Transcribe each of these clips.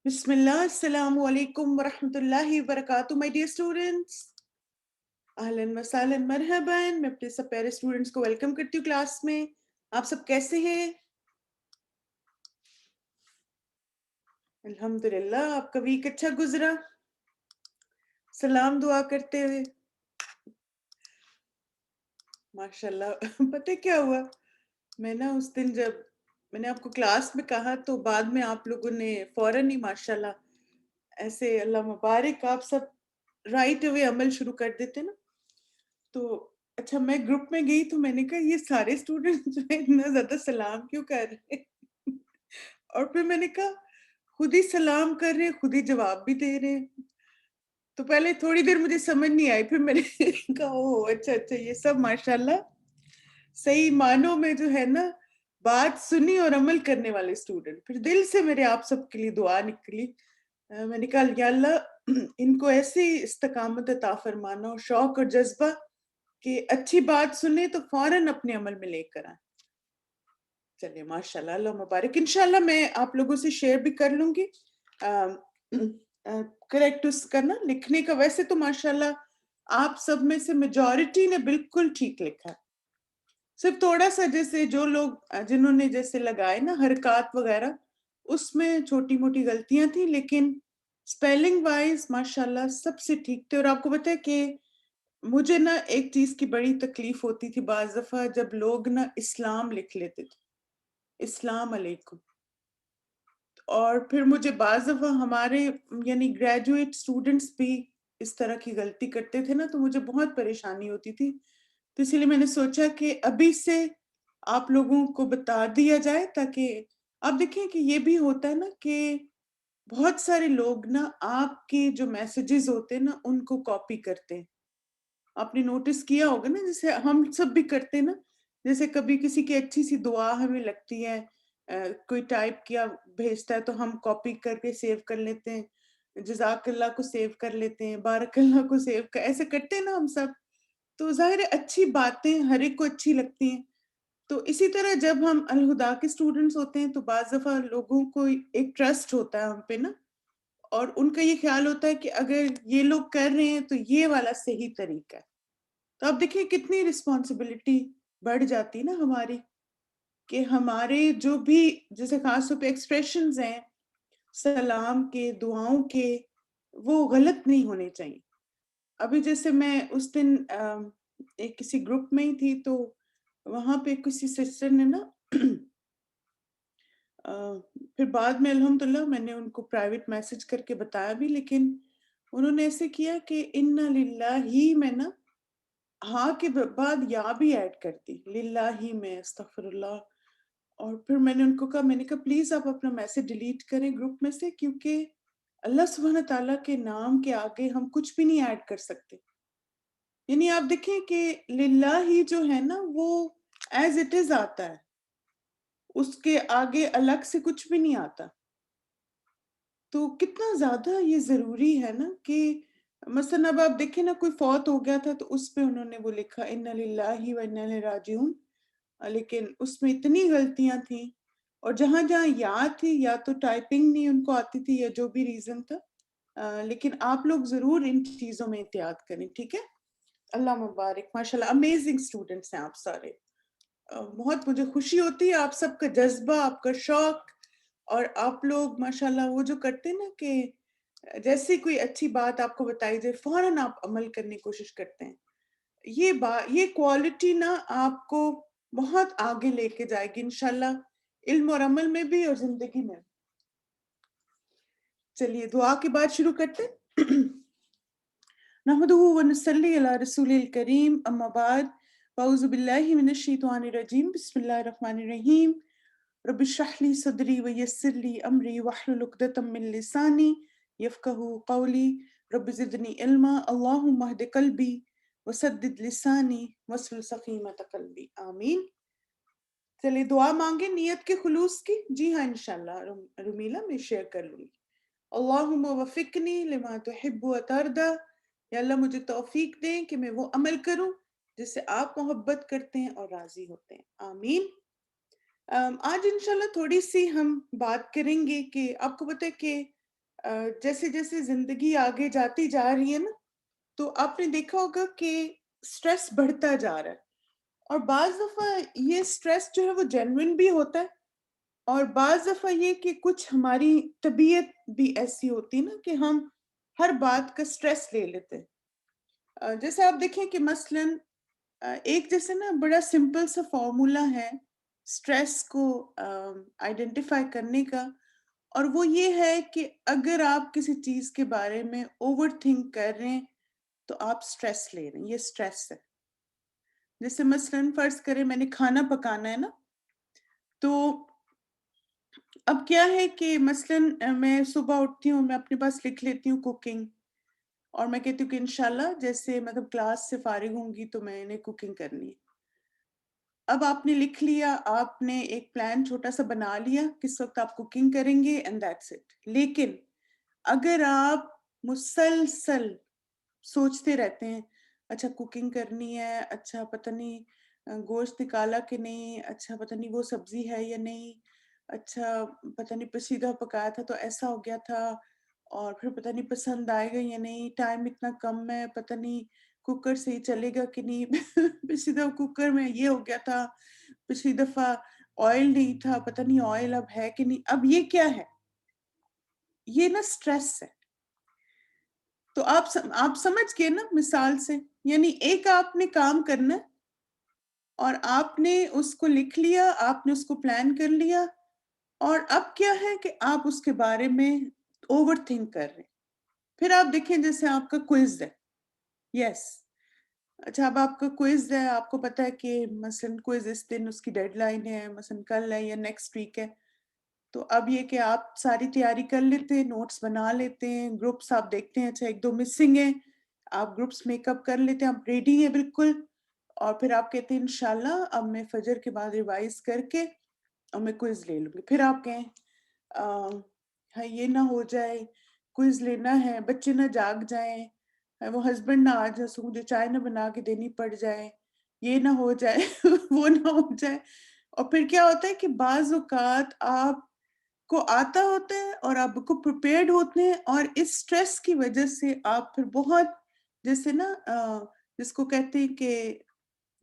بسم اللہ السلام علیکم ورحمۃ اللہ وبرکاتہ مائی ڈیئر اسٹوڈنٹس، اہلاً وسہلاً مرحباً۔ میں اپنے سب پیارے اسٹوڈنٹس کو ویلکم کرتی ہوں کلاس میں۔ آپ سب کیسے ہیں؟ الحمدللہ، آپ کا ویک اچھا گزرا؟ سلام دعا کرتے ہوئے ماشاءاللہ پتہ کیا ہوا، میں نا اس دن جب میں نے آپ کو کلاس میں کہا تو بعد میں آپ لوگوں نے فوراً ہی ماشاءاللہ ایسے اللہ مبارک آپ سب رائٹ اوے عمل شروع کر دیتے نا۔ تو اچھا میں گروپ میں گئی تو میں نے کہا یہ سارے اسٹوڈنٹ جو ہے اتنا زیادہ سلام کیوں کر رہے ہیں؟ اور پھر میں نے کہا خود ہی سلام کر رہے ہیں، خود ہی جواب بھی دے رہے ہیں۔ تو پہلے تھوڑی دیر مجھے سمجھ نہیں آئی، پھر میں نے کہا اوہ اچھا اچھا، یہ سب ماشاءاللہ صحیح معنوں میں جو ہے نا بات سنی اور عمل کرنے والے اسٹوڈنٹ۔ پھر دل سے میرے آپ سب کے لیے دعا نکلی، میں نے کہا یا اللہ ان کو ایسی استقامت عطا فرمانا اور شوق اور جذبہ کہ اچھی بات سنیں تو فوراً اپنے عمل میں لے کر آئیں۔ چلیے ماشاءاللہ، اللہ مبارک۔ انشاءاللہ میں آپ لوگوں سے شیئر بھی کر لوں گی کریکٹ کرنا لکھنے کا۔ ویسے تو ماشاءاللہ آپ سب میں سے میجورٹی نے بالکل ٹھیک لکھا ہے، صرف تھوڑا سا جیسے جو لوگ جنہوں نے جیسے لگائے نا حرکات وغیرہ اس میں چھوٹی موٹی غلطیاں تھیں، لیکن اسپیلنگ وائز ماشاءاللہ سب سے ٹھیک تھے۔ اور آپ کو پتہ ہے کہ مجھے نا ایک چیز کی بڑی تکلیف ہوتی تھی بعض دفعہ جب لوگ نا اسلام لکھ لیتے تھے، السلام علیکم، اور پھر مجھے بعض دفعہ ہمارے یعنی گریجویٹ اسٹوڈنٹس بھی اس طرح کی غلطی کرتے تھے نا، تو مجھے بہت پریشانی ہوتی تھی۔ تو اسی لیے میں نے سوچا کہ ابھی سے آپ لوگوں کو بتا دیا جائے، تاکہ آپ دیکھیں کہ یہ بھی ہوتا ہے نا کہ بہت سارے لوگ نا آپ کے جو میسیجز ہوتے ہیں نا ان کو کاپی کرتے ہیں۔ آپ نے نوٹس کیا ہوگا نا، جیسے ہم سب بھی کرتے ہیں نا، جیسے کبھی کسی کی اچھی سی دعا ہمیں لگتی ہے، کوئی ٹائپ کیا بھیجتا ہے تو ہم کاپی کر کے سیو کر لیتے ہیں، جزاک اللہ کو سیو کر لیتے ہیں، بارک اللہ کو سیو کر، ایسے کرتے ہیں نا ہم سب۔ تو ظاہر ہے اچھی باتیں ہر ایک کو اچھی لگتی ہیں۔ تو اسی طرح جب ہم الہدا کے اسٹوڈنٹس ہوتے ہیں تو بعض دفعہ لوگوں کو ایک ٹرسٹ ہوتا ہے ہم پہ نا، اور ان کا یہ خیال ہوتا ہے کہ اگر یہ لوگ کر رہے ہیں تو یہ والا صحیح طریقہ ہے۔ تو اب دیکھیں کتنی رسپانسبلٹی بڑھ جاتی نا ہماری، کہ ہمارے جو بھی جیسے خاص طور پہ ایکسپریشنز ہیں سلام کے، دعاؤں کے، وہ غلط نہیں ہونے چاہیے۔ ابھی جیسے میں اس دن ایک کسی گروپ میں ہی تھی تو وہاں پہ کسی سسٹر نے نا پھر بعد میں الحمدللہ میں نے ان کو پرائیویٹ میسج کر کے بتایا بھی، لیکن انہوں نے ایسے کیا کہ انا للہ ہی میں نا ہاں کے بعد یا بھی ایڈ کرتی، للہ ہی میں استغفر اللہ۔ اور پھر میں نے ان کو کہا، میں نے کہا پلیز آپ اپنا میسج ڈیلیٹ کریں گروپ میں سے، کیونکہ اللہ سبحانہ تعالیٰ کے نام کے آگے ہم کچھ بھی نہیں ایڈ کر سکتے۔ یعنی آپ دیکھیں کہ للہ ہی جو ہے نا وہ ایز اٹ از آتا ہے، اس کے آگے الگ سے کچھ بھی نہیں آتا۔ تو کتنا زیادہ یہ ضروری ہے نا کہ مثلا اب آپ دیکھیں نا کوئی فوت ہو گیا تھا تو اس پہ انہوں نے وہ لکھا انا للہ و انا الیہ راجعون، لیکن اس میں اتنی غلطیاں تھیں، اور جہاں جہاں یا تھی یا تو ٹائپنگ نہیں ان کو آتی تھی یا جو بھی ریزن تھا، لیکن آپ لوگ ضرور ان چیزوں میں احتیاط کریں، ٹھیک ہے؟ اللہ مبارک، ماشاءاللہ امیزنگ اسٹوڈنٹس ہیں آپ سارے۔ بہت مجھے خوشی ہوتی ہے آپ سب کا جذبہ، آپ کا شوق، اور آپ لوگ ماشاءاللہ وہ جو کرتے ہیں نا کہ جیسے کوئی اچھی بات آپ کو بتائی جائے فوراً آپ عمل کرنے کی کوشش کرتے ہیں۔ یہ کوالٹی نا آپ کو بہت آگے لے کے جائے گی انشاءاللہ، علم اور عمل میں بھی اور زندگی میں بھی۔ چلیے دعا کے بعد شروع کرتے ہیں۔ نحمده ونصلی علی رسول الکریم، اما بعد، اعوذ باللہ من الشیطان الرجیم، بسم اللہ الرحمن الرحیم۔ رب اشرح لی صدری ویسر لی امری واحلل عقدۃ من لسانی یفقہوا قولی، رب زدنی علما، اللہم اہد قلبی وسدد لسانی واسلل سخیمۃ قلبی، آمین۔ چلیے دعا مانگے نیت کے خلوص کی۔ جی ہاں انشاءاللہ رمیلا میں شیئر کر لوں گی۔ اللہم وفقنی لما تحب و ترضی، یا اللہ مجھے توفیق دیں کہ میں وہ عمل کروں جس سے آپ محبت کرتے ہیں اور راضی ہوتے ہیں، آمین۔ آج انشاءاللہ تھوڑی سی ہم بات کریں گے کہ آپ کو پتہ ہے کہ جیسے جیسے زندگی آگے جاتی جا رہی ہے نا، تو آپ نے دیکھا ہوگا کہ سٹریس بڑھتا جا رہا ہے، اور بعض دفعہ یہ سٹریس جو ہے وہ جینوئن بھی ہوتا ہے، اور بعض دفعہ یہ کہ کچھ ہماری طبیعت بھی ایسی ہوتی ہے نا کہ ہم ہر بات کا سٹریس لے لیتے ہیں۔ جیسے آپ دیکھیں کہ مثلاً ایک جیسے نا بڑا سمپل سا فارمولا ہے سٹریس کو آئیڈینٹیفائی کرنے کا، اور وہ یہ ہے کہ اگر آپ کسی چیز کے بارے میں اوور تھنک کر رہے ہیں تو آپ سٹریس لے رہے ہیں، یہ سٹریس ہے۔ جیسے مثلاً فرض کریں میں نے کھانا پکانا ہے نا، تو اب کیا ہے کہ مثلاً میں صبح اٹھتی ہوں، میں اپنے پاس لکھ لیتی ہوں کوکنگ، اور میں کہتی ہوں کہ انشاءاللہ جیسے مطلب کلاس سے فارغ ہوں گی تو میں نے کوکنگ کرنی ہے۔ اب آپ نے لکھ لیا، آپ نے ایک پلان چھوٹا سا بنا لیا کس وقت آپ کوکنگ کریں گے، اینڈ دیٹس اٹ۔ لیکن اگر آپ مسلسل سوچتے رہتے ہیں اچھا کوکنگ کرنی ہے، اچھا پتہ نہیں گوشت نکالا کہ نہیں، اچھا پتہ نہیں وہ سبزی ہے یا نہیں، اچھا پتہ نہیں پسیدہ پکایا تھا تو ایسا ہو گیا تھا، اور پھر پتہ نہیں پسند آئے گا یا نہیں، ٹائم اتنا کم ہے، پتہ نہیں کوکر سے ہی چلے گا کہ نہیں پچھلی دفعہ کوکر میں یہ ہو گیا تھا، پچھلی دفعہ آئل نہیں تھا، پتہ نہیں آئل اب ہے کہ نہیں۔ اب یہ کیا ہے؟ یہ نا سٹریس ہے۔ تو آپ سمجھ گئے نا مثال سے، یعنی ایک آپ نے کام کرنا ہے اور آپ نے اس کو لکھ لیا، آپ نے اس کو پلان کر لیا، اور اب کیا ہے کہ آپ اس کے بارے میں اوور تھنک کر رہے ہیں۔ پھر آپ دیکھیں جیسے آپ کا کوئز ہے، یس، اچھا اب آپ کا کوئز ہے، آپ کو پتا ہے کہ مثلاً کوئز اس دن اس کی ڈیڈ لائن ہے، مثلاً کل ہے یا نیکسٹ ویک ہے، تو اب یہ کہ آپ ساری تیاری کر لیتے ہیں، نوٹس بنا لیتے ہیں، گروپس آپ دیکھتے ہیں اچھا ایک دو مسنگ ہیں، آپ گروپس میک اپ کر لیتے ہیں، آپ ریڈی ہیں بالکل، اور پھر آپ کہتے ہیں انشاءاللہ اب میں فجر کے بعد ریوائز کر کے اور میں کوئز لے لوں گی۔ پھر آپ کہیں ہاں یہ نہ ہو جائے، کوئز لینا ہے، بچے نہ جاگ جائیں، وہ ہسبینڈ نہ آ جائے سو مجھے چائے نہ بنا کے دینی پڑ جائے، یہ نہ ہو جائے وہ نہ ہو جائے۔ اور پھر کیا ہوتا ہے کہ بعض اوقات آپ کو آتا ہوتا ہے اور آپ کو پریپیئرڈ ہوتے ہیں، اور اس سٹریس کی وجہ سے آپ پھر بہت جیسے نا جس کو کہتے ہیں کہ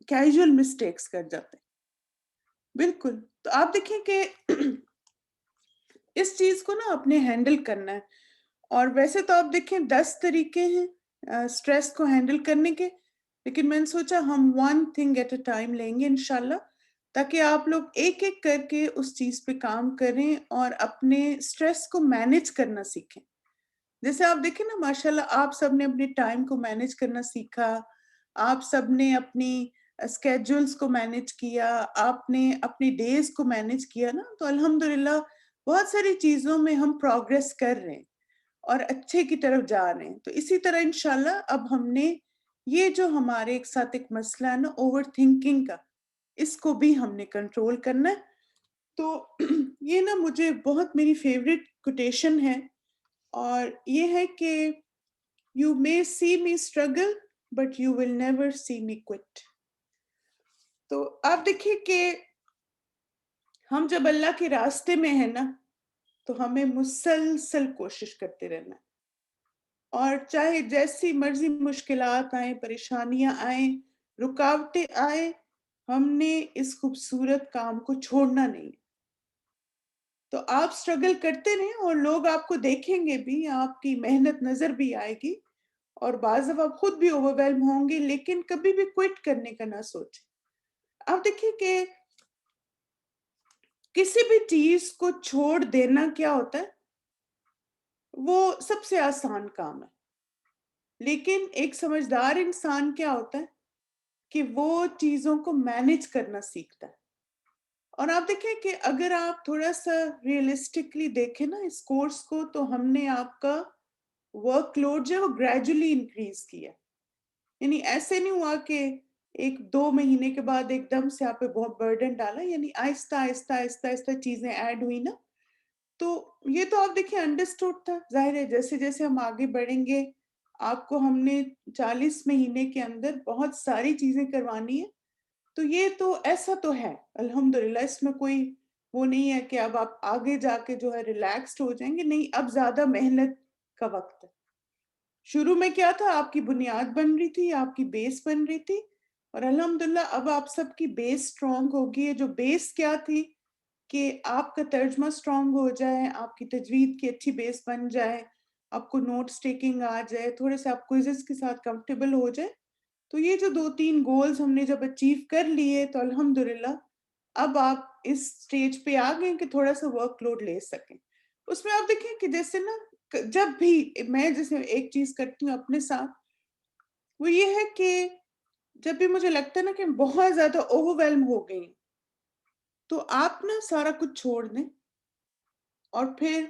کیجول مسٹیکس کر جاتے ہیں۔ بالکل، تو آپ دیکھیں کہ اس چیز کو نا اپنے ہینڈل کرنا ہے، اور ویسے تو آپ دیکھیں 10 طریقے ہیں سٹریس کو ہینڈل کرنے کے، لیکن میں نے سوچا ہم one thing at a time لیں گے انشاءاللہ، تاکہ آپ لوگ ایک ایک کر کے اس چیز پہ کام کریں اور اپنے سٹریس کو مینج کرنا سیکھیں۔ جیسے آپ دیکھیں نا ماشاءاللہ آپ سب نے اپنے ٹائم کو مینج کرنا سیکھا، آپ سب نے اپنی اسکیجولز کو مینج کیا، آپ نے اپنی ڈیز کو مینج کیا نا، تو الحمدللہ بہت ساری چیزوں میں ہم پروگریس کر رہے ہیں اور اچھے کی طرف جا رہے ہیں۔ تو اسی طرح انشاءاللہ اب ہم نے یہ جو ہمارے ایک ساتھ ایک مسئلہ ہے نا اوور تھنکنگ کا، اس کو بھی ہم نے کنٹرول کرنا ہے۔ تو یہ نا مجھے بہت میری فیوریٹ کوٹیشن ہے، اور یہ ہے کہ you may see me struggle but you will never see me quit۔ تو آپ دیکھیے کہ ہم جب اللہ کے راستے میں ہیں نا تو ہمیں مسلسل کوشش کرتے رہنا ہے، اور چاہے جیسی مرضی مشکلات آئیں، پریشانیاں آئیں، رکاوٹیں آئیں، ہم نے اس خوبصورت کام کو چھوڑنا نہیں۔ تو آپ سٹرگل کرتے رہیں اور لوگ آپ کو دیکھیں گے بھی، آپ کی محنت نظر بھی آئے گی، اور بعض دفعہ آپ خود بھی اوورویلم ہوں گے، لیکن کبھی بھی کوئٹ کرنے کا نہ سوچیں۔ آپ دیکھیں کہ کسی بھی چیز کو چھوڑ دینا کیا ہوتا ہے، وہ سب سے آسان کام ہے، لیکن ایک سمجھدار انسان کیا ہوتا ہے کہ وہ چیزوں کو مینج کرنا سیکھتا ہے۔ اور آپ دیکھیں کہ اگر آپ تھوڑا سا ریئلسٹکلی دیکھیں نا اس کورس کو، تو ہم نے آپ کا ورک لوڈ جو ہے وہ گریجولی انکریز کیا، یعنی ایسے نہیں ہوا کہ ایک دو مہینے کے بعد ایک دم سے آپ پہ بہت برڈن ڈالا، یعنی آہستہ آہستہ آہستہ آہستہ چیزیں ایڈ ہوئی نا۔ تو یہ تو آپ دیکھیں انڈرسٹوڈ تھا، ظاہر ہے جیسے جیسے ہم آگے بڑھیں گے آپ کو ہم نے 40 مہینے کے اندر بہت ساری چیزیں کروانی ہیں، تو یہ تو ایسا تو ہے الحمدللہ، اس میں کوئی وہ نہیں ہے کہ اب آپ آگے جا کے جو ہے ریلیکسڈ ہو جائیں گے، نہیں، اب زیادہ محنت کا وقت ہے. شروع میں کیا تھا، آپ کی بنیاد بن رہی تھی، آپ کی بیس بن رہی تھی، اور الحمدللہ اب آپ سب کی بیس سٹرونگ ہوگی. جو بیس کیا تھی کہ آپ کا ترجمہ سٹرونگ ہو جائے، آپ کی تجوید کی اچھی بیس بن جائے، آپ کو نوٹس ٹیکنگ آ جائے، تھوڑے سے آپ کوئزز کے ساتھ کمفرٹیبل ہو جائے. تو یہ جو 2-3 گولز ہم نے جب اچیو کر لیے تو الحمدللہ اب آپ اس سٹیج پہ آ گئے کہ تھوڑا سا ورک لوڈ لے سکیں. اس میں آپ دیکھیں کہ جیسے نا، جب بھی میں جیسے ایک چیز کرتی ہوں اپنے ساتھ، وہ یہ ہے کہ جب بھی مجھے لگتا ہے نا کہ بہت زیادہ اوور ویلم ہو گئی، تو آپ نا سارا کچھ چھوڑ دیں اور پھر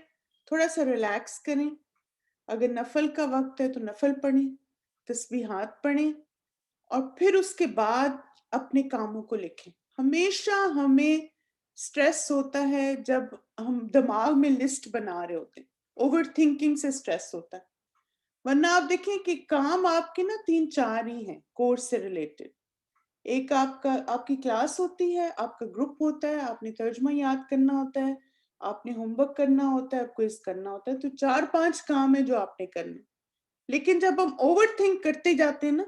تھوڑا سا ریلیکس کریں. اگر نفل کا وقت ہے تو نفل پڑھیں، تسبیحات پڑھیں، اور پھر اس کے بعد اپنے کاموں کو لکھیں. ہمیشہ ہمیں سٹریس ہوتا ہے جب ہم دماغ میں لسٹ بنا رہے ہوتے ہیں، اوور تھنکنگ سے سٹریس ہوتا ہے. ورنہ آپ دیکھیں کہ کام آپ کے نا 3-4 ہی ہیں کورس سے ریلیٹڈ. ایک آپ کی کلاس ہوتی ہے، آپ کا گروپ ہوتا ہے، آپ نے ترجمہ یاد کرنا ہوتا ہے، آپ نے ہوم ورک کرنا ہوتا ہے، کوئز کرنا ہوتا ہے. تو 4-5 کام ہے جو آپ نے کرنے. لیکن جب ہم اوور تھنک کرتے جاتے ہیں نا،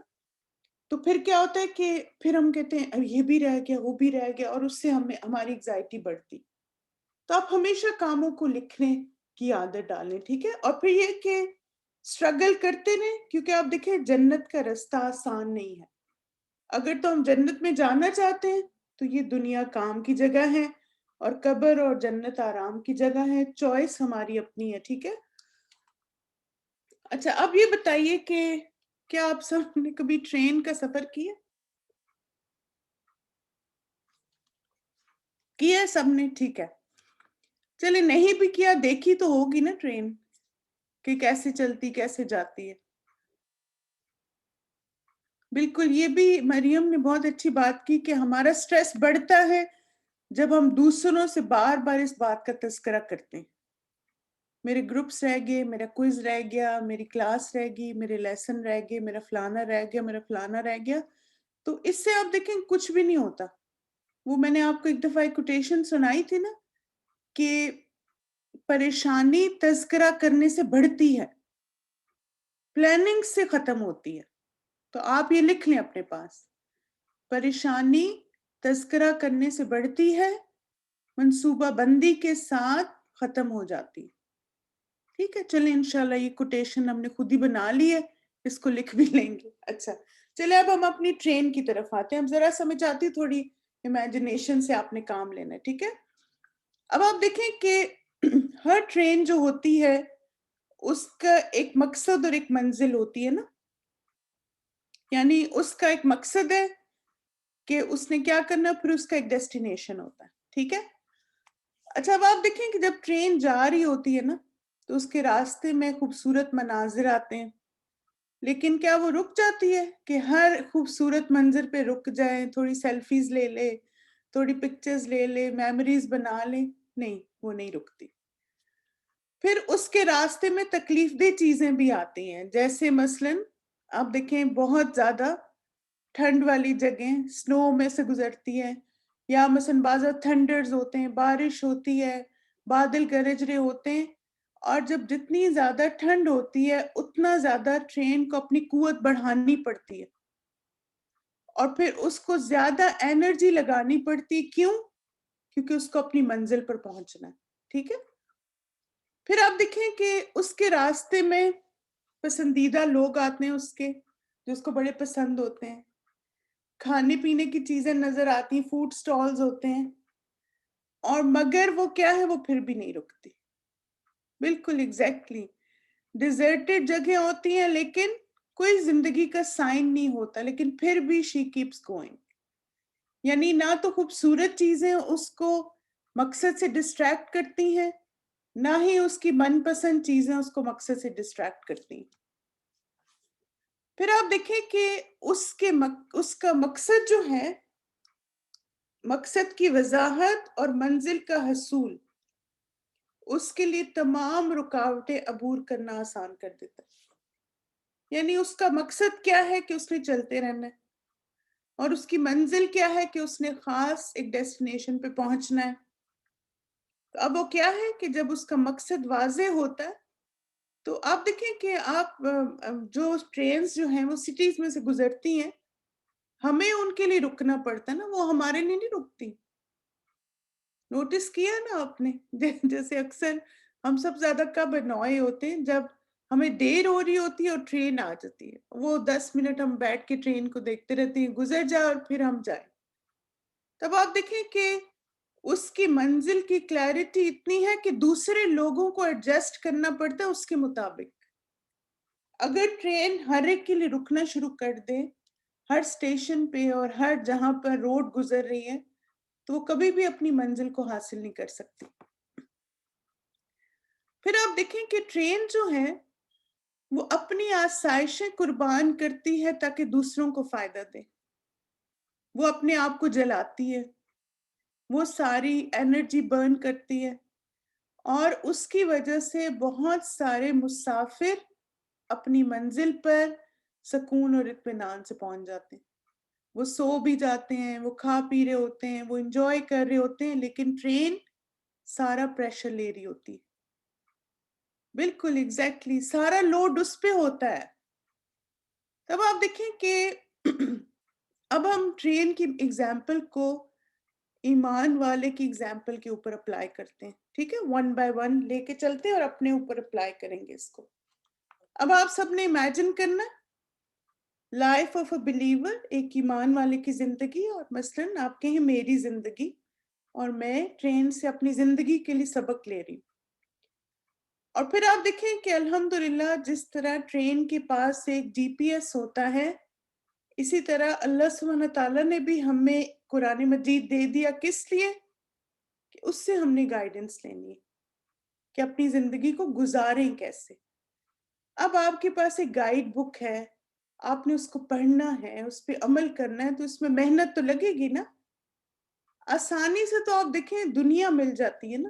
تو پھر کیا ہوتا ہے کہ پھر ہم کہتے ہیں اب یہ بھی رہ گیا، وہ بھی رہ گیا، اور اس سے ہماری انگزائٹی بڑھتی. تو آپ ہمیشہ کاموں کو لکھنے کی عادت ڈالیں، ٹھیک ہے. اور پھر یہ کہ اسٹرگل کرتے رہیں، کیونکہ آپ دیکھیں جنت کا رستہ آسان نہیں ہے. اگر تو ہم جنت میں جانا چاہتے ہیں تو یہ دنیا کام کی جگہ ہے اور قبر اور جنت آرام کی جگہ ہے. چوائس ہماری اپنی ہے، ٹھیک ہے. اچھا، اب یہ بتائیے کہ کیا آپ سب نے کبھی ٹرین کا سفر کیا ہے؟ سب نے، ٹھیک ہے. چلے نہیں بھی کیا، دیکھی تو ہوگی نا ٹرین کہ کیسے چلتی، کیسے جاتی ہے. بالکل، یہ بھی مریم نے بہت اچھی بات کی کہ ہمارا سٹریس بڑھتا ہے جب ہم دوسروں سے بار بار اس بات کا تذکرہ کرتے ہیں. میرے گروپس رہ گئے، میرا کوئز رہ گیا، میری کلاس رہ گئی، میرے لیسن رہ گئے، میرا فلانا رہ گیا، میرا فلانا رہ گیا. تو اس سے آپ دیکھیں کچھ بھی نہیں ہوتا. وہ میں نے آپ کو ایک دفعہ ایک کوٹیشن سنائی تھی نا کہ پریشانی تذکرہ کرنے سے بڑھتی ہے، پلاننگ سے ختم ہوتی ہے. تو آپ یہ لکھ لیں اپنے پاس، پریشانی تذکرہ کرنے سے بڑھتی ہے، منصوبہ بندی کے ساتھ ختم ہو جاتی. ٹھیک ہے، چلیں انشاءاللہ یہ کوٹیشن ہم نے خود ہی بنا لی ہے، اس کو لکھ بھی لیں گے. اچھا چلے اب ہم اپنی ٹرین کی طرف آتے ہیں. اب ذرا سمجھ آتی، تھوڑی امیجنیشن سے آپ نے کام لینا ہے، ٹھیک ہے. اب آپ دیکھیں کہ ہر ٹرین جو ہوتی ہے اس کا ایک مقصد اور ایک منزل ہوتی ہے نا. یعنی اس کا ایک مقصد ہے کہ اس نے کیا کرنا، پھر اس کا ایک ڈیسٹینیشن ہوتا ہے، ٹھیک ہے. اچھا، اب آپ دیکھیں کہ جب ٹرین جا رہی ہوتی ہے نا تو اس کے راستے میں خوبصورت مناظر آتے ہیں، لیکن کیا وہ رک جاتی ہے کہ ہر خوبصورت منظر پہ رک جائیں، تھوڑی سیلفیز لے لے، تھوڑی پکچرز لے لے، میموریز بنا لیں؟ نہیں، وہ نہیں رکتی. پھر اس کے راستے میں تکلیف دہ چیزیں بھی آتی ہیں، جیسے مثلاً آپ دیکھیں بہت زیادہ ٹھنڈ والی جگہیں سنو میں سے گزرتی ہیں، یا مثلاً بعض تھنڈرز ہوتے ہیں، بارش ہوتی ہے، بادل گرج رہے ہوتے ہیں. اور جب جتنی زیادہ ٹھنڈ ہوتی ہے اتنا زیادہ ٹرین کو اپنی قوت بڑھانی پڑتی ہے، اور پھر اس کو زیادہ انرجی لگانی پڑتی. کیوں؟ کیونکہ اس کو اپنی منزل پر پہنچنا ہے، ٹھیک ہے. پھر آپ دیکھیں کہ اس کے راستے میں پسندیدہ لوگ آتے ہیں اس کے، جو اس کو بڑے پسند ہوتے ہیں، کھانے پینے کی چیزیں نظر آتی ہیں، فوڈ سٹالز ہوتے ہیں، اور مگر وہ کیا ہے، وہ پھر بھی نہیں رکتی. بالکل ایگزیکٹلی، ڈیزرٹڈ جگہیں ہوتی ہیں لیکن کوئی زندگی کا سائن نہیں ہوتا، لیکن پھر بھی شی کیپس گوئنگ. یعنی نہ تو خوبصورت چیزیں اس کو مقصد سے ڈسٹریکٹ کرتی ہیں، نہ ہی اس کی من پسند چیزیں اس کو مقصد سے ڈسٹریکٹ کرتی ہیں. پھر آپ دیکھیں کہ اس کا مقصد جو ہے، مقصد کی وضاحت اور منزل کا حصول اس کے لیے تمام رکاوٹیں عبور کرنا آسان کر دیتا ہے. یعنی اس کا مقصد کیا ہے کہ اس نے چلتے رہنا ہے، اور اس کی منزل کیا ہے کہ اس نے خاص ایک ڈیسٹینیشن پہ پہنچنا ہے. اب وہ کیا ہے کہ جب اس کا مقصد واضح ہوتا ہے تو آپ دیکھیں کہ آپ جو ٹرینز جو ہیں وہ سٹیز میں سے گزرتی ہیں، ہمیں ان کے لیے رکنا پڑتا ہے نا، وہ ہمارے لیے نہیں رکتی. نوٹس کیا نا آپ نے؟ جیسے اکثر ہم سب زیادہ کب انوائے ہوتے ہیں جب ہمیں دیر ہو رہی ہوتی ہے اور ٹرین آ جاتی ہے، وہ 10 منٹ ہم بیٹھ کے ٹرین کو دیکھتے رہتے ہیں، گزر جائے اور پھر ہم جائیں. تب آپ دیکھیں کہ اس کی منزل کی کلیئرٹی اتنی ہے کہ دوسرے لوگوں کو ایڈجسٹ کرنا پڑتا ہے اس کے مطابق. اگر ٹرین ہر ایک کے لیے رکنا شروع کر دے ہر اسٹیشن پہ اور ہر جہاں پر روڈ گزر رہی ہے تو وہ کبھی بھی اپنی منزل کو حاصل نہیں کر سکتی. پھر آپ دیکھیں کہ ٹرین جو ہے وہ اپنی آسائشیں قربان کرتی ہے تاکہ دوسروں کو فائدہ دے. وہ اپنے آپ کو جلاتی ہے، وہ ساری انرجی برن کرتی ہے اور اس کی وجہ سے بہت سارے مسافر اپنی منزل پر سکون اور اطمینان سے پہنچ جاتے ہیں. وہ سو بھی جاتے ہیں، وہ کھا پی رہے ہوتے ہیں، وہ انجوائے کر رہے ہوتے ہیں، لیکن ٹرین سارا پریشر لے رہی ہوتی ہے. بالکل ایگزیکٹلی سارا لوڈ اس پہ ہوتا ہے. تب آپ دیکھیں کہ اب ہم ٹرین کی ایگزامپل کو ایمان والے کی ایگزامپل کے اوپر اپلائی کرتے ہیں. ٹھیک ہے، 1 by 1 لے کے چلتے ہیں اور اپنے اوپر اپلائی کریں گے اس کو. اب آپ سب نے امیجن کرنا لائف آف اے بلیور، ایک ایمان والے کی زندگی، اور مثلاً آپ کہیں میری زندگی، اور میں ٹرین سے اپنی زندگی کے لیے سبق لے رہی ہوں. اور پھر آپ دیکھیں کہ الحمدللہ جس طرح ٹرین کے پاس ایک جی پی ایس ہوتا ہے، اسی طرح اللہ سبحانہ تعالیٰ نے بھی ہمیں قرآن مجید دے دیا. کس لیے؟ کہ اس سے ہم نے گائیڈنس لینی ہے کہ اپنی زندگی کو گزاریں کیسے. اب آپ کے پاس ایک گائیڈ بک ہے، آپ نے اس کو پڑھنا ہے، اس پہ عمل کرنا ہے، تو اس میں محنت تو لگے گی نا. آسانی سے تو آپ دیکھیں دنیا مل جاتی ہے نا،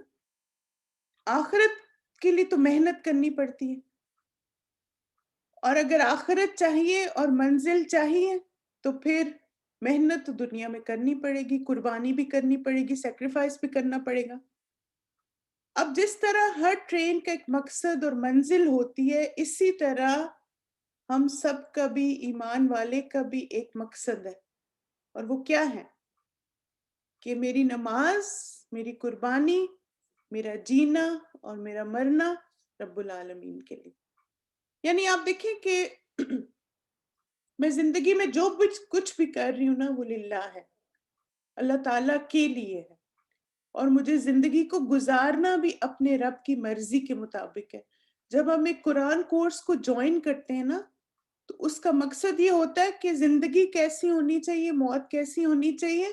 آخرت کے لیے تو محنت کرنی پڑتی ہے. اور اگر آخرت چاہیے اور منزل چاہیے تو پھر محنت تو دنیا میں کرنی پڑے گی، قربانی بھی کرنی پڑے گی، سیکریفائس بھی کرنا پڑے گا. اب جس طرح ہر ٹرین کا ایک مقصد اور منزل ہوتی ہے، اسی طرح ہم سب کا بھی، ایمان والے کا بھی ایک مقصد ہے. اور وہ کیا ہے؟ کہ میری نماز، میری قربانی، میرا جینا اور میرا مرنا رب العالمین کے لیے. یعنی آپ دیکھیں کہ میں زندگی میں جو کچھ بھی کر رہی ہوں نا وہ للہ ہے، اللہ تعالیٰ کے لیے ہے، اور مجھے زندگی کو گزارنا بھی اپنے رب کی مرضی کے مطابق ہے. جب ہم ایک قرآن کورس کو جوائن کرتے ہیں نا تو اس کا مقصد یہ ہوتا ہے کہ زندگی کیسی ہونی چاہیے، موت کیسی ہونی چاہیے،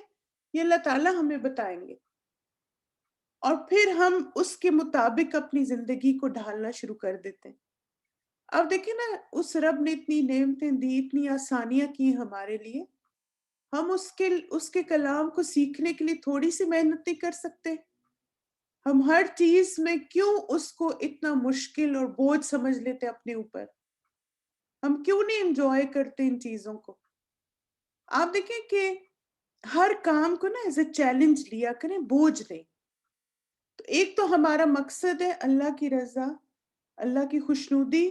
یہ اللہ تعالیٰ ہمیں بتائیں گے، اور پھر ہم اس کے مطابق اپنی زندگی کو ڈھالنا شروع کر دیتے ہیں. اب دیکھیں نا، اس رب نے اتنی نعمتیں دی، اتنی آسانیاں کی ہمارے لیے، ہم اس کے کلام کو سیکھنے کے لیے تھوڑی سی محنت نہیں کر سکتے؟ ہم ہر چیز میں کیوں اس کو اتنا مشکل اور بوجھ سمجھ لیتے اپنے اوپر؟ ہم کیوں نہیں انجوائے کرتے ان چیزوں کو؟ آپ دیکھیں کہ ہر کام کو نا ایز اے چیلنج لیا کریں، بوجھ نہیں. تو ایک تو ہمارا مقصد ہے اللہ کی رضا، اللہ کی خوشنودی،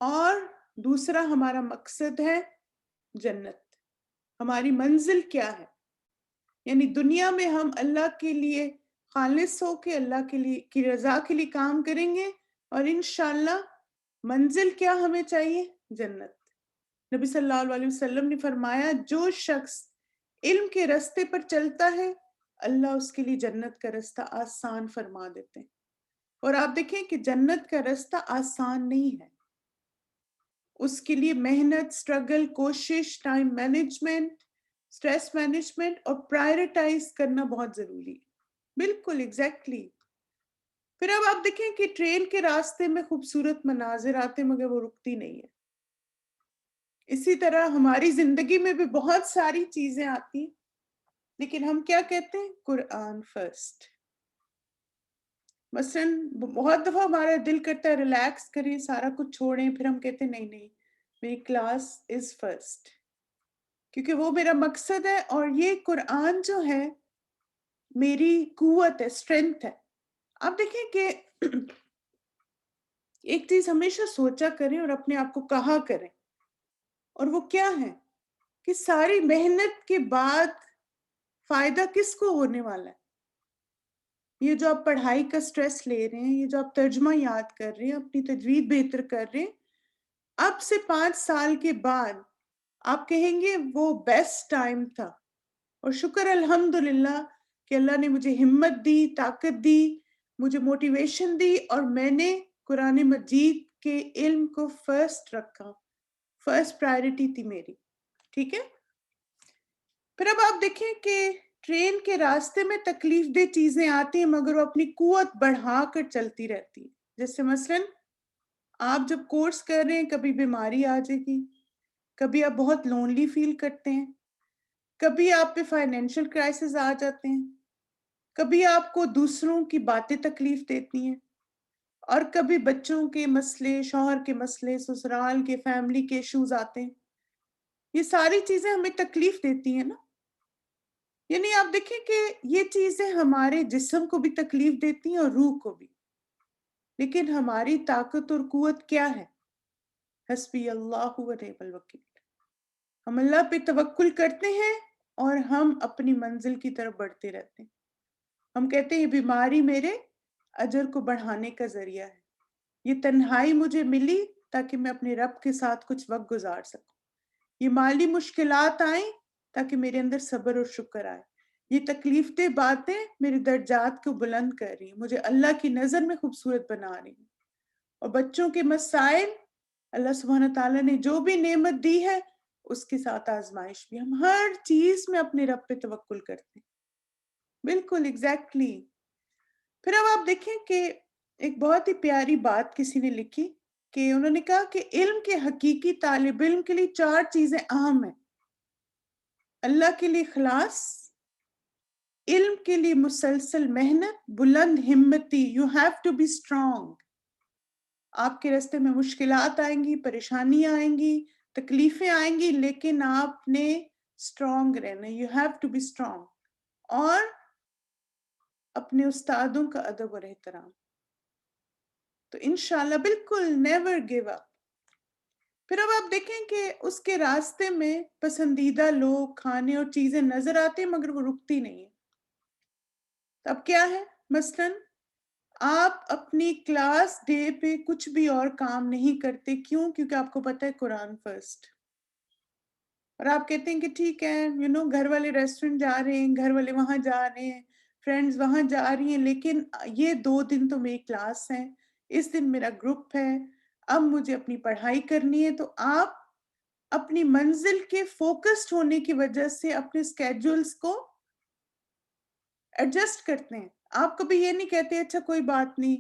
اور دوسرا ہمارا مقصد ہے جنت. ہماری منزل کیا ہے؟ یعنی دنیا میں ہم اللہ کے لیے خالص ہو کے اللہ کے لیے کی رضا کے لیے کام کریں گے، اور انشاءاللہ منزل کیا ہمیں چاہیے؟ جنت. نبی صلی اللہ علیہ وسلم نے فرمایا جو شخص علم کے رستے پر چلتا ہے اللہ اس کے لیے جنت کا رستہ آسان فرما دیتے ہیں. اور آپ دیکھیں کہ جنت کا رستہ آسان نہیں ہے، اس کے لیے محنت، سٹرگل، کوشش، ٹائم مینجمنٹ، سٹریس مینجمنٹ اور پرائرٹائز کرنا بہت ضروری ہے. بالکل ایگزیکٹلی. پھر اب آپ دیکھیں کہ ٹرین کے راستے میں خوبصورت مناظر آتے مگر وہ رکتی نہیں ہے. اسی طرح ہماری زندگی میں بھی بہت ساری چیزیں آتی، لیکن ہم کیا کہتے ہیں؟ قرآن فرسٹ. مثلاً بہت دفعہ ہمارا دل کرتا ہے ریلیکس کریں، سارا کچھ چھوڑیں، پھر ہم کہتے ہیں نہیں نہیں، میری کلاس از فرسٹ، کیونکہ وہ میرا مقصد ہے، اور یہ قرآن جو ہے میری قوت ہے، اسٹرینتھ ہے. آپ دیکھیں کہ ایک چیز ہمیشہ سوچا کریں اور اپنے آپ کو کہا کریں، اور وہ کیا ہے کہ ساری محنت کے بعد فائدہ کس کو ہونے والا ہے؟ یہ جو آپ پڑھائی کا سٹریس لے رہے ہیں، یہ جو آپ ترجمہ یاد کر رہے ہیں، اپنی تجوید بہتر کر رہے ہیں، اب سے 5 سال کے بعد آپ کہیں گے وہ بیسٹ ٹائم تھا، اور شکر الحمدللہ کہ اللہ نے مجھے ہمت دی، طاقت دی، مجھے موٹیویشن دی، اور میں نے قرآن مجید کے علم کو فرسٹ رکھا، فرسٹ پرائرٹی تھی میری، ٹھیک ہے؟ پھر اب آپ دیکھیں کہ ٹرین کے راستے میں تکلیف دہ چیزیں آتی ہیں مگر وہ اپنی قوت بڑھا کر چلتی رہتی ہے، جیسے مثلاً آپ جب کورس کر رہے ہیں کبھی بیماری آ جائے گی، کبھی آپ بہت لونلی فیل کرتے ہیں، کبھی آپ پہ فائنینشیل کرائسس آ جاتے ہیں، کبھی آپ کو دوسروں کی باتیں تکلیف دیتی ہیں، اور کبھی بچوں کے مسئلے، شوہر کے مسئلے، سسرال کے، فیملی کے ایشوز آتے ہیں۔ یہ ساری چیزیں ہمیں تکلیف دیتی ہیں نا، یعنی آپ دیکھیں کہ یہ چیزیں ہمارے جسم کو بھی تکلیف دیتی ہیں اور روح کو بھی، لیکن ہماری طاقت اور قوت کیا ہے؟ حسبی اللہ و نعم الوکیل۔ ہم اللہ پہ توکل کرتے ہیں اور ہم اپنی منزل کی طرف بڑھتے رہتے ہیں۔ ہم کہتے ہیں یہ بیماری میرے اجر کو بڑھانے کا ذریعہ ہے، یہ تنہائی مجھے ملی تاکہ میں اپنے رب کے ساتھ کچھ وقت گزار سکوں، یہ مالی مشکلات آئیں تاکہ میرے اندر صبر اور شکر آئے، یہ تکلیف دہ باتیں میرے درجات کو بلند کر رہی ہیں، مجھے اللہ کی نظر میں خوبصورت بنا رہی ہیں، اور بچوں کے مسائل اللہ سبحانہ تعالیٰ نے جو بھی نعمت دی ہے اس کے ساتھ آزمائش بھی، ہم ہر چیز میں اپنے رب پہ توکل کرتے ہیں۔ بالکل ایگزیکٹلی۔ پھر اب آپ دیکھیں کہ ایک بہت ہی پیاری بات کسی نے لکھی کہ انہوں نے کہا کہ علم کے حقیقی طالب علم کے لیے 4 چیزیں اہم ہیں: اللہ کے لیے اخلاص، علم کے لیے مسلسل محنت، بلند ہمتی، you have to be strong. آپ کے راستے میں مشکلات آئیں گی، پریشانیاں آئیں گی، تکلیفیں آئیں گی، لیکن آپ نے اسٹرانگ رہنا، you have to be strong, اور اپنے استادوں کا ادب اور احترام۔ تو انشاءاللہ بالکل نیور گیو اپ۔ پھر اب آپ دیکھیں کہ اس کے راستے میں پسندیدہ لوگ، کھانے اور چیزیں نظر آتے ہیں مگر وہ رکتی نہیں ہیں۔ اب کیا ہے؟ مثلاً آپ اپنی کلاس ڈے پہ کچھ بھی اور کام نہیں کرتے، کیوں؟ کیونکہ آپ کو پتہ ہے قرآن فرسٹ، اور آپ کہتے ہیں کہ ٹھیک ہے گھر والے ریسٹورنٹ جا رہے ہیں، گھر والے وہاں جا رہے ہیں، فرینڈز وہاں جا رہی ہیں، لیکن یہ 2 دن تو میری کلاس ہے، اس دن میرا گروپ ہے، اب مجھے اپنی پڑھائی کرنی ہے۔ تو آپ اپنی منزل کے فوکسڈ ہونے کی وجہ سے اپنے سکیڈولز کو ایڈجسٹ کرتے ہیں۔ آپ کبھی یہ نہیں کہتے اچھا کوئی بات نہیں،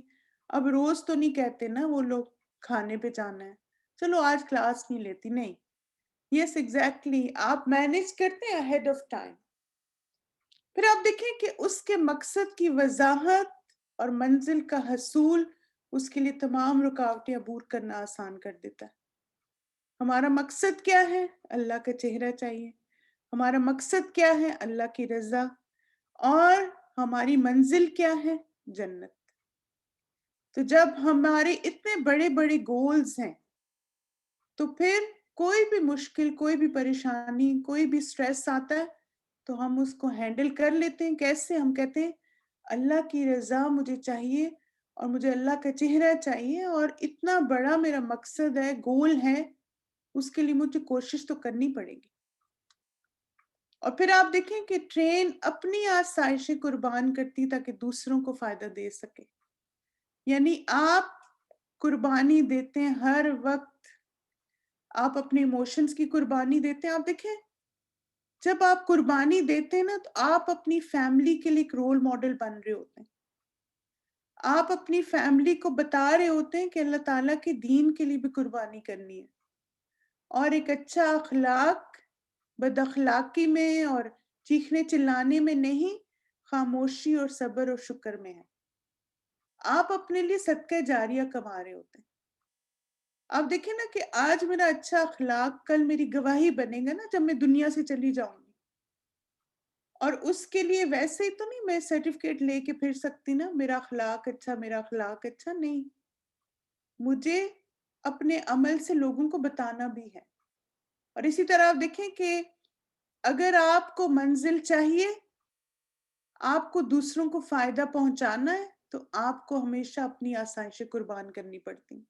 اب روز تو نہیں کہتے نا وہ لوگ کھانے پہ جانا ہے، چلو آج کلاس نہیں لیتی، نہیں، یس ایگزیکٹلی، آپ مینج کرتے ہیں اہیڈ آف ٹائم۔ پھر آپ دیکھیں کہ اس کے مقصد کی وضاحت اور منزل کا حصول اس کے لیے تمام رکاوٹیں عبور کرنا آسان کر دیتا ہے۔ ہمارا مقصد کیا ہے؟ اللہ کا چہرہ چاہیے، ہمارا مقصد کیا ہے؟ اللہ کی رضا، اور ہماری منزل کیا ہے؟ جنت۔ تو جب ہمارے اتنے بڑے بڑے گولز ہیں تو پھر کوئی بھی مشکل، کوئی بھی پریشانی، کوئی بھی سٹریس آتا ہے تو ہم اس کو ہینڈل کر لیتے ہیں۔ کیسے؟ ہم کہتے ہیں اللہ کی رضا مجھے چاہیے، اور مجھے اللہ کا چہرہ چاہیے، اور اتنا بڑا میرا مقصد ہے، گول ہے، اس کے لیے مجھے کوشش تو کرنی پڑے گی۔ اور پھر آپ دیکھیں کہ ٹرین اپنی آسائشیں قربان کرتی تاکہ دوسروں کو فائدہ دے سکے، یعنی آپ قربانی دیتے ہیں ہر وقت، آپ اپنے ایموشنز کی قربانی دیتے ہیں۔ آپ دیکھیں جب آپ قربانی دیتے ہیں نا تو آپ اپنی فیملی کے لیے ایک رول ماڈل بن رہے ہوتے ہیں، آپ اپنی فیملی کو بتا رہے ہوتے ہیں کہ اللہ تعالیٰ کے دین کے لیے بھی قربانی کرنی ہے، اور ایک اچھا اخلاق بد اخلاقی میں اور چیخنے چلانے میں نہیں، خاموشی اور صبر اور شکر میں ہے۔ آپ اپنے لیے صدقہ جاریہ کما رہے ہوتے ہیں۔ آپ دیکھیں نا کہ آج میرا اچھا اخلاق کل میری گواہی بنے گا نا جب میں دنیا سے چلی جاؤں گی، اور اس کے لیے ویسے ہی تو نہیں میں سرٹیفکیٹ لے کے پھر سکتی نا، میرا اخلاق اچھا، میرا اخلاق اچھا، نہیں، مجھے اپنے عمل سے لوگوں کو بتانا بھی ہے. اور اسی طرح آپ دیکھیں کہ اگر آپ کو منزل چاہیے، آپ کو دوسروں کو فائدہ پہنچانا ہے، تو آپ کو ہمیشہ اپنی آسائشیں قربان کرنی پڑتی ہیں.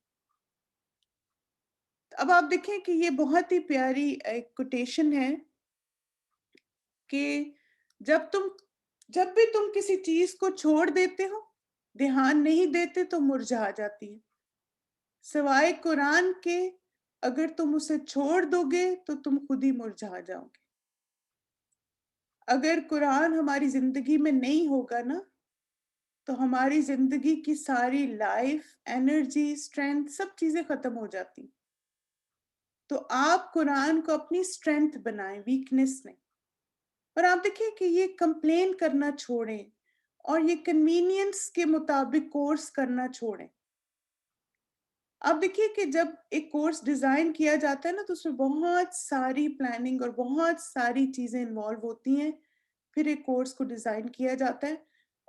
اب آپ دیکھیں کہ یہ بہت ہی پیاری ایک کوٹیشن ہے کہ جب بھی تم کسی چیز کو چھوڑ دیتے ہو، دھیان نہیں دیتے تو مرجھا جاتی ہے، سوائے قرآن کے اگر تم اسے چھوڑ دو گے تو تم خود ہی مرجھا جاؤ گے. اگر قرآن ہماری زندگی میں نہیں ہوگا نا، تو ہماری زندگی کی ساری لائف، انرجی، اسٹرینتھ، سب چیزیں ختم ہو جاتی. تو آپ قرآن کو اپنی اسٹرینتھ بنائیں، ویکنس نہیں. اور آپ دیکھیں کہ یہ کمپلین کرنا چھوڑیں اور یہ کنوینئنس کے مطابق کورس کرنا چھوڑیں. آپ دیکھیے کہ جب ایک کورس ڈیزائن کیا جاتا ہے نا، تو اس میں بہت ساری پلاننگ اور بہت ساری چیزیں انوالو ہوتی ہیں، پھر ایک کورس کو ڈیزائن کیا جاتا ہے.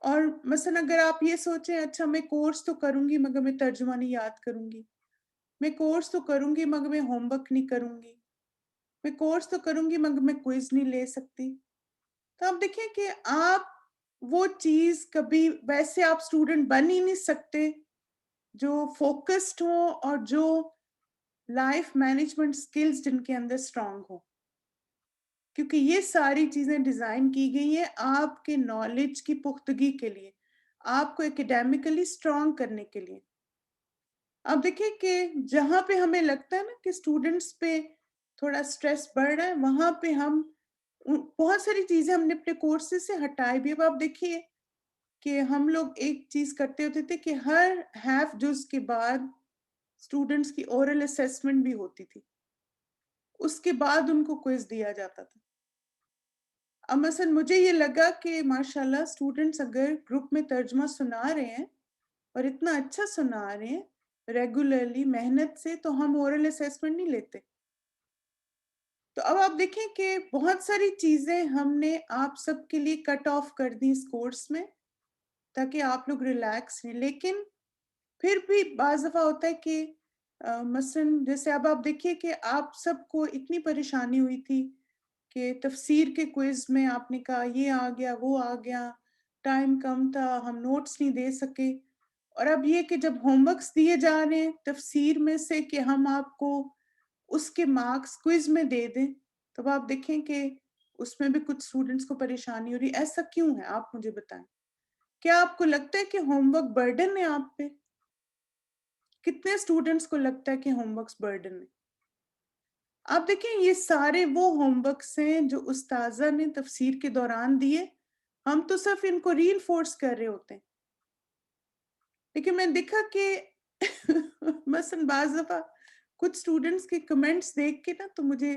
اور مثلا اگر آپ یہ سوچیں اچھا میں کورس تو کروں گی مگر میں ترجمہ نہیں یاد کروں گی، میں کورس تو کروں گی مگر میں ہوم ورک نہیں کروں گی، میں کورس تو کروں گی مگر میں کوئز نہیں لے سکتی، تو آپ دیکھیں کہ آپ وہ چیز کبھی، ویسے آپ اسٹوڈنٹ بن ہی نہیں سکتے جو فوکسڈ ہوں اور جو لائف مینجمنٹ سکلز جن کے اندر اسٹرانگ ہوں، کیونکہ یہ ساری چیزیں ڈیزائن کی گئی ہیں آپ کے نالج کی پختگی کے لیے، آپ کو اکیڈیمکلی اسٹرانگ کرنے کے لیے. اب دیکھیں کہ جہاں پہ ہمیں لگتا ہے نا کہ اسٹوڈنٹس پہ تھوڑا اسٹریس بڑھ رہا ہے، وہاں پہ ہم بہت ساری چیزیں ہم نے اپنے کورسز سے ہٹائی بھی. اب آپ دیکھیے کہ ہم لوگ ایک چیز کرتے ہوتے تھے کہ ہر ہیف جز کے بعد اسٹوڈنٹس کی اورل اسیسمنٹ بھی ہوتی تھی، اس کے بعد ان کو کوئز دیا جاتا تھا. اب مثلا مجھے یہ لگا کہ ماشاءاللہ اسٹوڈنٹس اگر گروپ میں ترجمہ سنا رہے ہیں اور اتنا اچھا سنا رہے ہیں ریگولرلی محنت سے، تو ہم اورل اسیسمنٹ نہیں لیتے. تو اب آپ دیکھیں کہ بہت ساری چیزیں ہم نے آپ سب کے لیے کٹ آف کر دی اس کورس میں تاکہ آپ لوگ ریلیکس رہیں. لیکن پھر بھی بعض دفعہ ہوتا ہے کہ مثلا جیسے اب آپ دیکھیے کہ آپ سب کو اتنی پریشانی ہوئی تھی کہ تفسیر کے کوئز میں آپ نے کہا یہ آ گیا وہ آ گیا، ٹائم کم تھا، ہم نوٹس نہیں دے سکے. اور اب یہ کہ جب ہوم ورکس دیے جا رہے ہیں تفسیر میں سے کہ ہم آپ کو اس کے مارکس کوئز میں دے دیں، تب آپ دیکھیں کہ اس میں بھی کچھ اسٹوڈنٹس کو پریشانی ہو رہی ہے. ایسا کیوں ہے آپ مجھے بتائیں؟ کیا آپ کو لگتا ہے کہ ہوم ورک برڈن ہے آپ پہ؟ کتنے اسٹوڈنٹس کو لگتا ہے کہ ہوم ورکس برڈن ہے؟ آپ دیکھیں یہ سارے وہ ہوم ورکس ہیں جو استاذہ نے تفسیر کے دوران دیے، ہم تو صرف ان کو ری انفورس کر رہے ہوتے ہیں. لیکن میں دیکھا کہ مثلا بعض دفعہ کچھ اسٹوڈنٹس کے کمنٹس دیکھ کے نا تو مجھے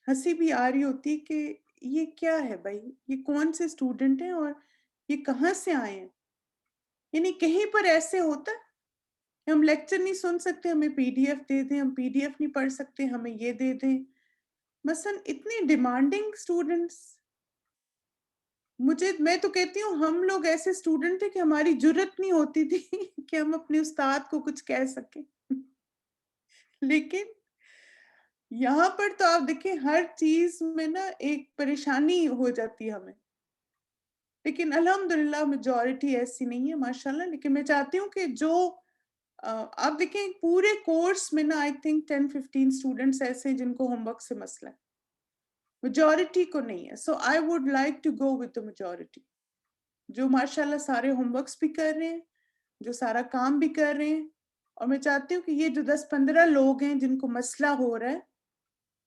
ہنسی بھی آ رہی ہوتی کہ یہ کیا ہے بھائی، یہ کون سے اسٹوڈنٹ ہیں اور یہ کہاں سے آئے ہیں. یعنی کہیں پر ایسے ہوتا ہے کہ ہم لیکچر نہیں سن سکتے، ہمیں پی ڈی ایف دے دیں، ہم پی ڈی ایف نہیں پڑھ سکتے، ہمیں یہ دے دیں. مثلا اتنے ڈیمانڈنگ اسٹوڈنٹس. میں تو کہتی ہوں ہم لوگ ایسے اسٹوڈنٹ تھے کہ ہماری جرت نہیں ہوتی تھی کہ ہم اپنے استاد کو کچھ کہہ سکیں. لیکن یہاں پر تو آپ دیکھیں ہر چیز میں نا ایک پریشانی ہو جاتی ہے ہمیں. لیکن الحمدللہ میجورٹی ایسی نہیں ہے ماشاءاللہ. لیکن میں چاہتی ہوں کہ جو آپ دیکھیں پورے کورس میں نا آئی تھنک 10-15 اسٹوڈنٹس ایسے ہیں جن کو ہوم ورک سے مسئلہ ہے، میجورٹی کو نہیں ہے. So I would like to go with the majority جو ماشاءاللہ سارے ہوم ورکس بھی کر رہے ہیں، جو سارا کام بھی کر رہے ہیں. اور میں چاہتی ہوں کہ یہ جو 10-15 لوگ ہیں جن کو مسئلہ ہو رہا ہے،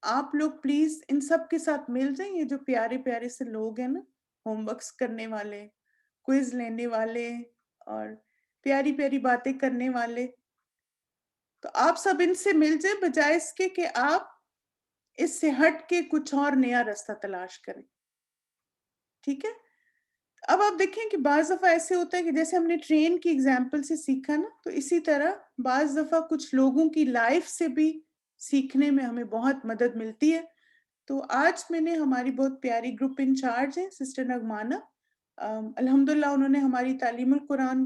آپ لوگ پلیز ان سب کے ساتھ مل جائیں. یہ جو پیارے پیارے سے لوگ ہیں نا، ہوم ورکس کرنے والے، کوئز لینے والے اور پیاری پیاری باتیں کرنے والے، تو آپ سب ان سے مل جائیں بجائے اس کے کہ آپ اس سے ہٹ کے کچھ اور نیا راستہ تلاش کریں. ٹھیک ہے؟ اب آپ دیکھیں کہ بعض دفعہ ایسے ہوتا ہے کہ جیسے ہم نے ٹرین کی اگزامپل سے سیکھا نا، تو اسی طرح بعض دفعہ کچھ لوگوں کی لائف سے بھی سیکھنے میں ہمیں بہت مدد ملتی ہے. تو آج میں نے ہماری بہت پیاری گروپ انچارج ہیں سسٹر نغمانہ، الحمدللہ انہوں نے ہماری تعلیم القرآن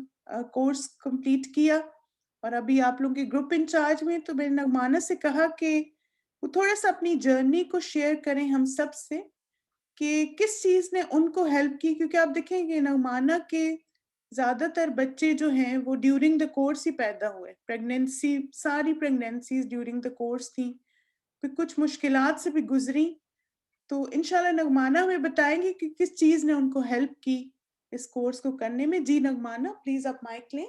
کورس کمپلیٹ کیا اور ابھی آپ لوگوں کے گروپ انچارج میں. تو میں نے نغمانہ سے کہا کہ وہ تھوڑا سا اپنی جرنی کو شیئر کریں ہم سب سے کہ کس چیز نے ان کو ہیلپ کی، کیونکہ آپ دیکھیں گے نغمانہ کے زیادہ تر بچے جو ہیں وہ ڈیورنگ دا کورس ہی پیدا ہوئے. پریگنینسی، ساری پریگنینسیز ڈیورنگ دا کورس تھیں، پھر کچھ مشکلات سے بھی گزری. تو انشاءاللہ نغمانہ ہمیں بتائیں گے کہ کس چیز نے ان کو ہیلپ کی اس کورس کو کرنے میں. جی نغمانہ پلیز آپ مائک لیں.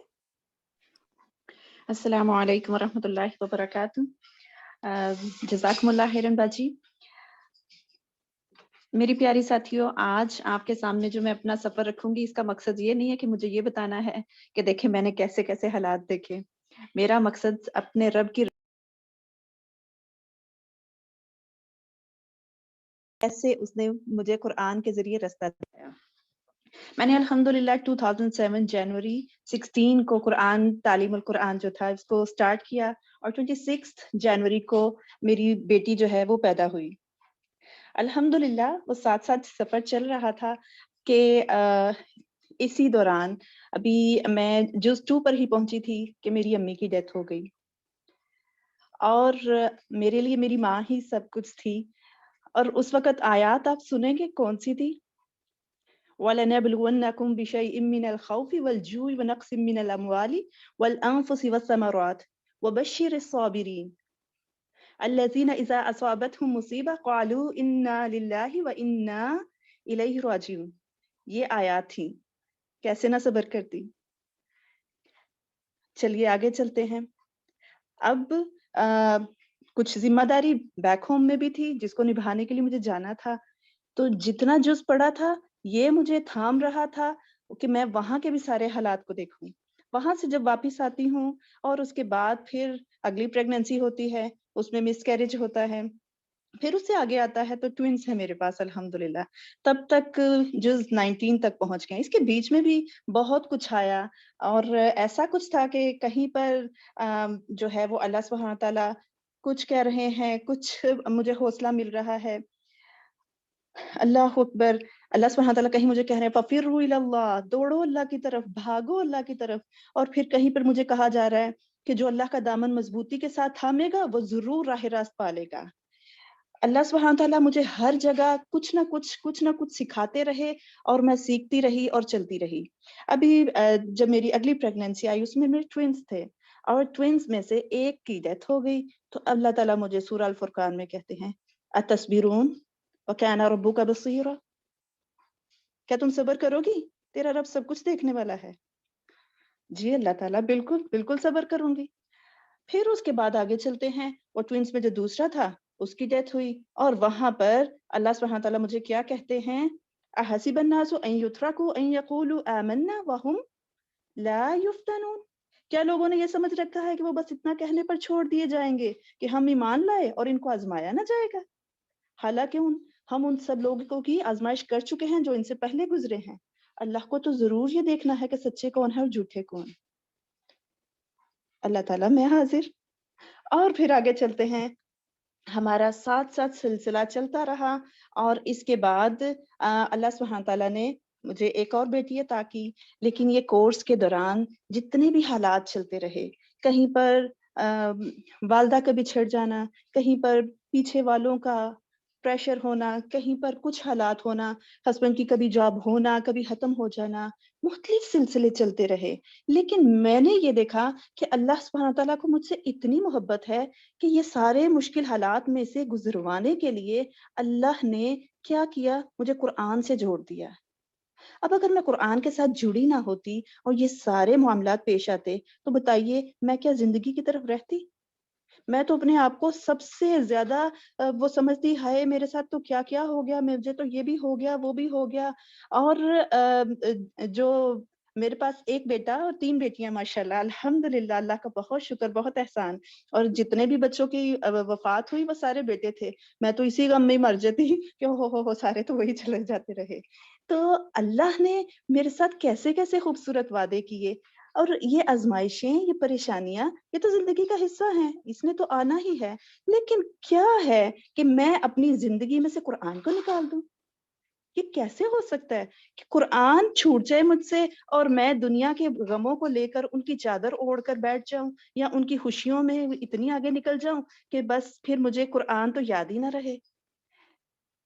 السلام علیکم ورحمۃ اللہ وبرکاتہ. جزاکم اللہ خیرن باجی. میری پیاری ساتھیوں، آج آپ کے سامنے جو میں اپنا سفر رکھوں گی، اس کا مقصد یہ نہیں ہے کہ مجھے یہ بتانا ہے کہ دیکھیں میں نے کیسے کیسے حالات دیکھے. میرا مقصد اپنے رب کی کیسے اس نے مجھے قرآن کے ذریعے رستہ دکھایا. میں نے الحمدللہ 2007 جنوری 16 کو قرآن تعلیم القرآن جو تھا اس کو سٹارٹ کیا اور 26 جنوری کو میری بیٹی جو ہے وہ پیدا ہوئی. الحمدللہ وہ ساتھ ساتھ سفر چل رہا تھا کہ اسی دوران ابھی میں جز 2 پر ہی پہنچی تھی کہ میری امی کی ڈیتھ ہو گئی. اور میرے لیے میری ماں ہی سب کچھ تھی. اور اس وقت آیات آپ سنیں گے کون سی تھی؟ وَلَنَبْلُوَنَّكُمْ بِشَيْءٍ مِّنَ الْخَوْفِ وَالْجُوعِ وَنَقْصٍ مِّنَ الْأَمْوَالِ وَالْأَنفُسِ وَالثَّمَرَاتِ وَبَشِّرِ الصَّابِرِينَ الَّذِينَ إِذَا أَصَابَتْهُم مُّصِيبَةٌ قَالُوا إِنَّا لِلَّهِ وَإِنَّا إِلَيْهِ راجعون. یہ آیات تھی. کیسے نہ صبر کرتی. چلیے آگے چلتے ہیں. اب کچھ ذمہ داری بیک ہوم میں بھی تھی جس کو نبھانے کے لیے مجھے جانا تھا. تو جتنا جز پڑا تھا یہ مجھے تھام رہا تھا کہ میں وہاں کے بھی سارے حالات کو دیکھوں. وہاں سے جب واپس آتی ہوں اور اس کے بعد پھر اگلی پریگننسی ہوتی ہے، اس میں مس کیریج ہوتا ہے، پھر اس سے آگے آتا ہے تو ٹوینز ہے میرے پاس الحمدللہ. تب تک جز 19 تک پہنچ گئے. اس کے بیچ میں بھی بہت کچھ آیا اور ایسا کچھ تھا کہ کہیں پر جو ہے وہ اللہ سبحانہ تعالیٰ کچھ کہہ رہے ہیں، کچھ مجھے حوصلہ مل رہا ہے. اللہ اکبر. اللہ سبحانہ تعالیٰ کہیں مجھے کہہ رہے ہیں فَفِرُّوا إِلَى اللَّهِ، دوڑو اللہ کی طرف، بھاگو اللہ کی طرف. اور پھر کہیں پر مجھے کہا جا رہا ہے کہ جو اللہ کا دامن مضبوطی کے ساتھ تھامے گا وہ ضرور راہ راست پالے گا. اللہ سبحانہ تعالیٰ مجھے ہر جگہ کچھ نہ کچھ سکھاتے رہے اور میں سیکھتی رہی اور چلتی رہی. ابھی جب میری اگلی پریگننسی آئی اس میں میرے ٹوینز تھے اور ٹوینز میں سے ایک کی ڈیتھ ہو گئی. تو اللہ تعالیٰ مجھے سورہ الفرقان میں کہتے ہیں اتصبرون وَكَانَ رَبُّكَ بَصِيرًا، کیا تم صبر کرو گی؟ تیرا رب سب کچھ دیکھنے والا ہے. جی اللہ تعالیٰ بالکل صبر کروں گی. پھر اس کے بعد آگے چلتے ہیں. وہ ٹوینز میں جو دوسرا تھا اس کی ڈیتھ ہوئی اور وہاں پر اللہ سبحانہ تعالیٰ مجھے کیا کہتے ہیں احسب الناس ان یترکوا ان یقولوا آمنا وهم لا یفتنون. کیا لوگوں نے یہ سمجھ رکھا ہے کہ وہ بس اتنا کہنے پر چھوڑ دیے جائیں گے کہ ہم ایمان لائے اور ان کو آزمایا نہ جائے گا؟ حالانکہ ہم ان سب لوگوں کی آزمائش کر چکے ہیں جو ان سے پہلے گزرے ہیں. اللہ کو تو ضرور یہ دیکھنا ہے کہ سچے کون ہے اور جھوٹے کون. اللہ تعالیٰ میں حاضر. اور پھر آگے چلتے ہیں. ہمارا ساتھ سلسلہ چلتا رہا اور اس کے بعد اللہ سبحانہ تعالیٰ نے مجھے ایک اور بیٹی عطا کی. لیکن یہ کورس کے دوران جتنے بھی حالات چلتے رہے، کہیں پر والدہ کا بچھڑ جانا، کہیں پر پیچھے والوں کا پریشر ہونا، کہیں پر کچھ حالات ہونا، ہسبینڈ کی کبھی جاب ہونا، کبھی ختم ہو جانا، مختلف سلسلے چلتے رہے. لیکن میں نے یہ دیکھا کہ اللہ سبحانہ تعالیٰ کو مجھ سے اتنی محبت ہے کہ یہ سارے مشکل حالات میں سے گزروانے کے لیے اللہ نے کیا کیا، مجھے قرآن سے جوڑ دیا. اب اگر میں قرآن کے ساتھ جڑی نہ ہوتی اور یہ سارے معاملات پیش آتے تو بتائیے میں کیا زندگی کی طرف رہتی؟ میں تو اپنے آپ کو سب سے زیادہ وہ سمجھتی ہائے میرے ساتھ تو کیا کیا ہو گیا، مجھے تو یہ بھی ہو گیا وہ بھی ہو گیا. اور جو میرے پاس ایک بیٹا اور 3 بیٹیاں ماشاءاللہ الحمدللہ، اللہ کا بہت شکر، بہت احسان. اور جتنے بھی بچوں کی وفات ہوئی وہ سارے بیٹے تھے. میں تو اسی غم میں مر جاتی کہ ہو سارے تو وہی چلے جاتے رہے. تو اللہ نے میرے ساتھ کیسے کیسے خوبصورت وعدے کیے. اور یہ آزمائشیں، یہ پریشانیاں، یہ تو زندگی کا حصہ ہیں، اس نے تو آنا ہی ہے۔ لیکن کیا ہے کہ میں اپنی زندگی میں سے قرآن کو نکال دوں؟ یہ کیسے ہو سکتا ہے کہ قرآن چھوٹ جائے مجھ سے اور میں دنیا کے غموں کو لے کر ان کی چادر اوڑھ کر بیٹھ جاؤں، یا ان کی خوشیوں میں اتنی آگے نکل جاؤں کہ بس پھر مجھے قرآن تو یاد ہی نہ رہے۔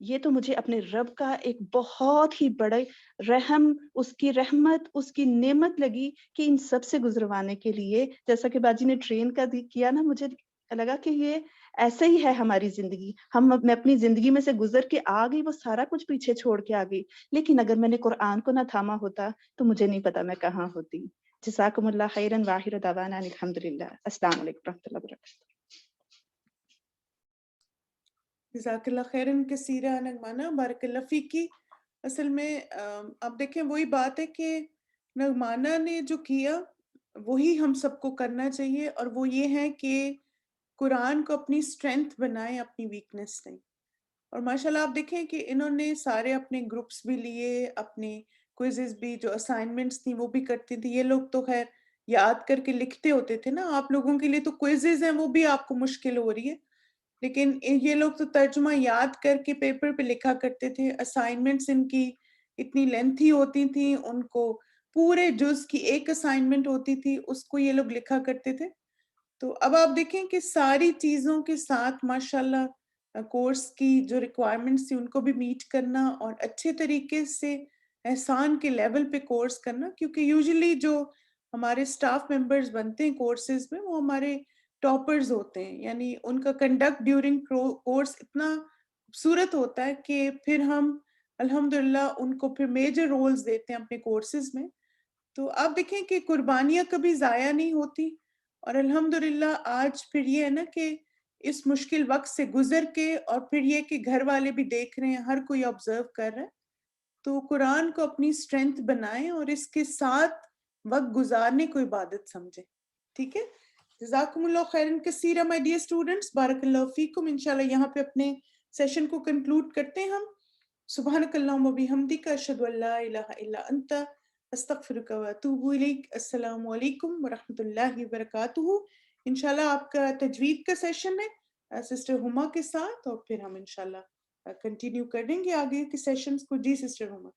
یہ تو مجھے اپنے رب کا ایک بہت ہی بڑے رحم، اس کی رحمت، اس کی نعمت لگی کہ ان سب سے گزروانے کے لیے، جیسا کہ باجی نے ٹرین کا کیا نا، مجھے لگا کہ یہ ایسے ہی ہے ہماری زندگی۔ میں اپنی زندگی میں سے گزر کے آ گئی، وہ سارا کچھ پیچھے چھوڑ کے آ گئی، لیکن اگر میں نے قرآن کو نہ تھاما ہوتا تو مجھے نہیں پتا میں کہاں ہوتی۔ جزاکم اللہ خیرا واخر دعوانا ان الحمدللہ۔ السلام علیکم ورحمۃ اللہ وبرکاتہ۔ جزاک اللہ خیرن کثیرا نغمانا، بارک اللہ فیکی۔ اصل میں آپ دیکھیں وہی بات ہے کہ نغمانا نے جو کیا وہی ہم سب کو کرنا چاہیے، اور وہ یہ ہے کہ قرآن کو اپنی سٹرینتھ بنائیں، اپنی ویکنس نہیں۔ اور ماشاءاللہ آپ دیکھیں کہ انہوں نے سارے اپنے گروپس بھی لیے، اپنے کوئزز بھی، جو اسائنمنٹس تھیں وہ بھی کرتی تھی۔ یہ لوگ تو خیر یاد کر کے لکھتے ہوتے تھے نا، آپ لوگوں کے لیے تو کوئزز ہیں وہ بھی آپ کو مشکل ہو رہی ہے، لیکن یہ لوگ تو ترجمہ یاد کر کے پیپر پہ لکھا کرتے تھے۔ اسائنمنٹس ان کی اتنی لینتھی ہوتی تھیں، ان کو پورے جز کی ایک اسائنمنٹ ہوتی تھی، اس کو یہ لوگ لکھا کرتے تھے۔ تو اب آپ دیکھیں کہ ساری چیزوں کے ساتھ ماشاءاللہ کورس کی جو ریکوائرمنٹس تھی ان کو بھی میٹ کرنا، اور اچھے طریقے سے احسان کے لیول پہ کورس کرنا، کیونکہ یوزلی جو ہمارے سٹاف ممبرز بنتے ہیں کورسز میں وہ ہمارے ٹاپرز ہوتے ہیں، یعنی ان کا کنڈکٹ ڈیورنگ کورس اتنا خوبصورت ہوتا ہے کہ پھر ہم الحمدللہ ان کو پھر میجر رولز دیتے ہیں اپنے کورسز میں۔ تو آپ دیکھیں کہ قربانیاں کبھی ضائع نہیں ہوتی، اور الحمدللہ آج پھر یہ ہے نا کہ اس مشکل وقت سے گزر کے، اور پھر یہ کہ گھر والے بھی دیکھ رہے ہیں، ہر کوئی آبزرو کر رہا ہے، تو قرآن کو اپنی سٹرینتھ بنائیں اور اس کے ساتھ وقت گزارنے کو عبادت سمجھیں۔ ٹھیک ہے، جزاکم اللہ خیرن کثیرا مائی ڈیئر اسٹوڈنٹس، بارک اللہ فیکم۔ انشاءاللہ یہاں پہ اپنے سیشن کو کنکلوڈ کرتے ہیں ہم۔ سبحانک اللہم و بحمدک، اشہد ان لا الہ الا انت، استغفرک و اتوب الیک۔ السلام علیکم ورحمۃ اللہ وبرکاتہ۔ انشاءاللہ آپ کا تجوید کا سیشن ہے سسٹر ہما کے ساتھ، اور پھر ہم انشاءاللہ کنٹینیو کر دیں گے آگے کے سیشنز کو۔ جی سسٹر ہما۔